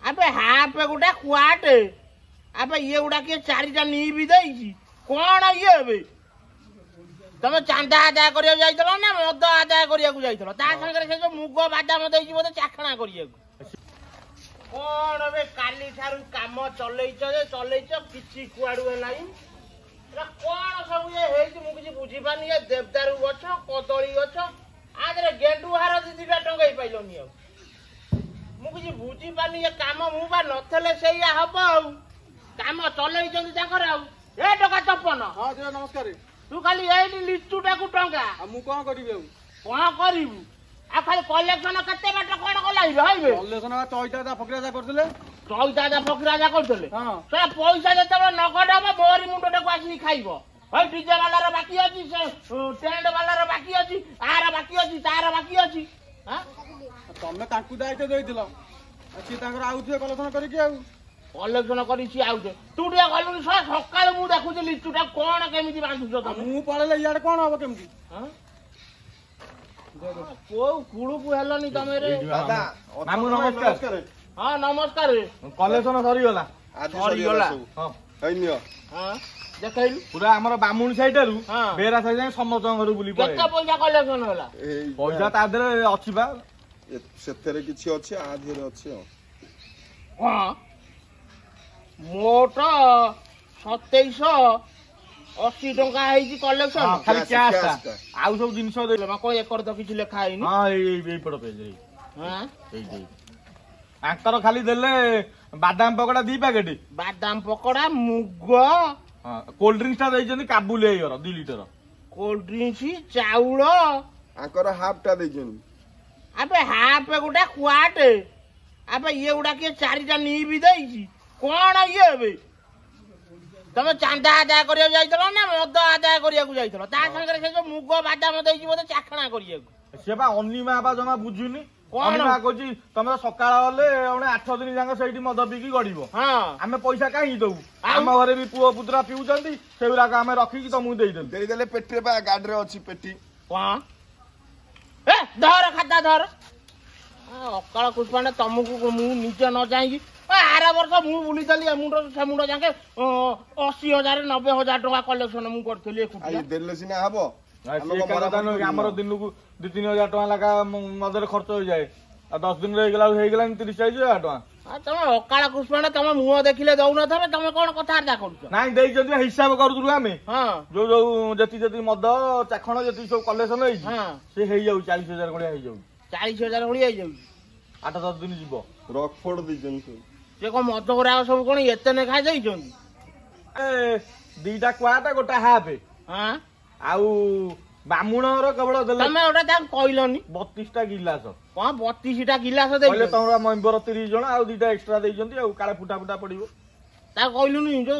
अबे हापे गोटे कुआटे अबे ये गुड़ा किए चारिटा नी भी देइछि कोन ये बे तमे चांदा आदाय करिया जाइतलो ना मद आदाय करिया को जाइतलो ता संगे से जो मुग बादाम देइछि बोते चाखणा करिया कोन बे काली थारु काम चलैछ जे चलैछ किछि कुआडु हेलाई रा कोन सब ये हेछि मु किछि बुझी पानी ये देवदारू गछ कदली गछ आदरे गेंडू हार दिदिटा टंगाई पाइलोनी आ मु किछि बुझी पानी ये काम मु बा नथले सेया हबो काम चलैछन्ति ताकर आ ए टका चपन हां जी नमस्कार तू खाली एई लिचुटा को टंगा आ मु कोन करिवे कोन करिवु आ खाली कलेक्शन कते बाटा कोन कोलाई रहइबे कलेक्शन चौइटा फकराजा करथिले चौइटा फकराजा करथिले हां से पैसा जते नगद हम मोरी मुंडटा को आसी खाइबो हई डीजे वाला रे बाकी अछि से टेंट वाला रे बाकी अछि आर बाकी अछि तार बाकी अछि हां तमे तांकु दायित्व देइथिलो अछि तांकर आउथिए कलेक्शन करिके आउ कलेक्शन करिछि आउथे तू टिया गलुनी सकाळ मु देखुछि लिचुटा कोन केमिति बांधुछ तमे मु पळले याड कोन हबो केमिति हां को कुळुपु हेलनी तमे रे दादा मामू नमस्कार हां नमस्कार कलेक्शन सरीगला आज सरीगला हां हैनियो हां देखैलु पूरा हमर बामुन साइडरु बेरा साइड जाय समस्त घर बुली पळे केते पैसा कलेक्शन होला पैसा ता देरे अछि बा सेतेरे किछि अछि आधेरे अछि हां मोट 2780 टका हेछि कलेक्शन खाली कैश आउ सब जिंस दे मा कोई एकर तो किछि लेखा हैनी हां एई पड़ पेज रे हां एई आंकर खाली देले बादाम पकोड़ा 2 पैकेट बादाम पकोड़ा मुग हां कोल्ड ड्रिंक्स ता दैजनी काबुल एयर 2 लीटर कोल्ड ड्रिंक्स चाउल आंकर हाफ टा दैजनी अबे हाफ गोटे कुआटे अबे ये गुड़ा किए चारिटा नी भी देइछि कोन ये बे तमे चांदा आदाय करिया जाइतलो ना मद आदाय करिया को जाइतलो ता संगे से जो मुग बादाम देइछि बोते चाखणा करिया से बा अनिमा बा जमा बुझुनी अनिमा कहछि तमे सकाळ होले 8 दिन जांग सेठी मद बिकी गडिबो हां आमे पैसा काई दउ हम घरे भी पुओ पुत्रा पिउचंती सेउरा का आमे रखी कि तमु देइ देले पेट्रे बा गाडी रे अछि पेटी कोन ए धर खाता धर अकाल पुष्पाने तुमको मु निजे न जाई आर वर्ष मु बुली दली मुंड से मुंड जाके 80,000 90,000 टका कलेक्शन मु करथली आई देले सिना हबो हमर दिन को 2-3,000 टका लगा मदर खर्च हो जाए आ 10 दिन रे गेला 30-40,000 टका तमे अकाल पुष्पाने तमे मुह देखिले दउ न थबे तमे कोन कथा आदा करूछ नाही देइ जदी हिसाब करूथुलु आमे हां जो जो जति मद चाखण जति सब कलेक्शन होई हां से हेइ जाउ 40,000 गड़िया हेइ जाउ 40,000 होई जाउ 8-10 दिन जीवो रॉकफोर्ड दिजन से को मद गोरा सब कोन एते ने खा जाइछन ए दीटा क्वाटा गोटा हाफ हां आउ बामुणर केवल देले तमे ओटा ता कहलनी 32 टा गिलास कोन 32 टा गिलास देइ कहले तमरा मेंबर 30 जण आउ दीटा एक्स्ट्रा देइ जंती आउ काळे फुटा फुटा पडिबो ता कहलुनी जो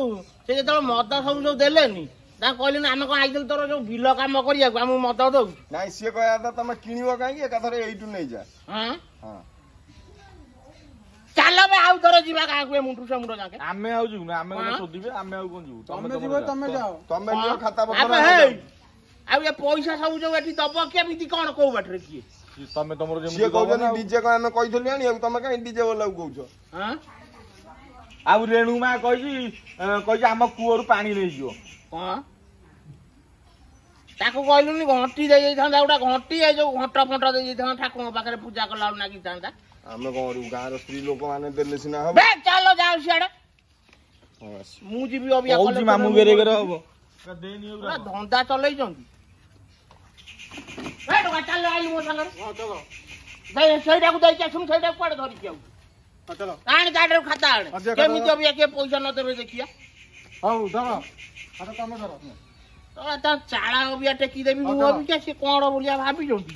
से जेतल मद सब जो देलेनी ता कहलुनी आमे को आइदल तोर जो बिल काम करिया हम मद दउ नाही से कहया त तमे किनिबो काई एका थरे एइटु नै जा हां हां चलो बे आउ तोर जीवा का के मुंडू से मुंडो जाके आमे आउ जिउ ना आमे कोन सोदिबे आमे आउ कोन जिउ तमे जीवो तमे जाओ तमे नियो खाता अबे पकड़ हे आउ ये पैसा सब जो एठी दब केमिति कोन को बाटरे किए तमे तमरो जे से कहजनी डीजे को हम कहिथली आनी तमे काई डीजे बोलाउ कहउछ हां आउ रेणु मा कहि हम कुओरु पानी ले जियो हां ताको कहलुनी घंटी दे जाइथांदा उडा घंटी ए जो घंटा फंटा दे जाइथां ठाकुर पाखरे पूजा कला नागी थांदा आमे कोन गाँर स्त्री लोक माने देले सिना हबो बे चलो जाओ सियाडे मु जीबी अबिया कले मामू गेरे गेरे हबो देनी उरा धंदा चलै जंती ए तो चल आइलु मो संगे हां चलो दे सेडा को दे के सुन सेडा कोड धरि के हां चलो कान गाडर खाता आड़े केमिति अबिया के पैसा न देबे देखिया हौ धर आता तमे धर तो ता चाळा अबिया टेकी देबी मु अबिया से कोन बोलिया भाबी जंती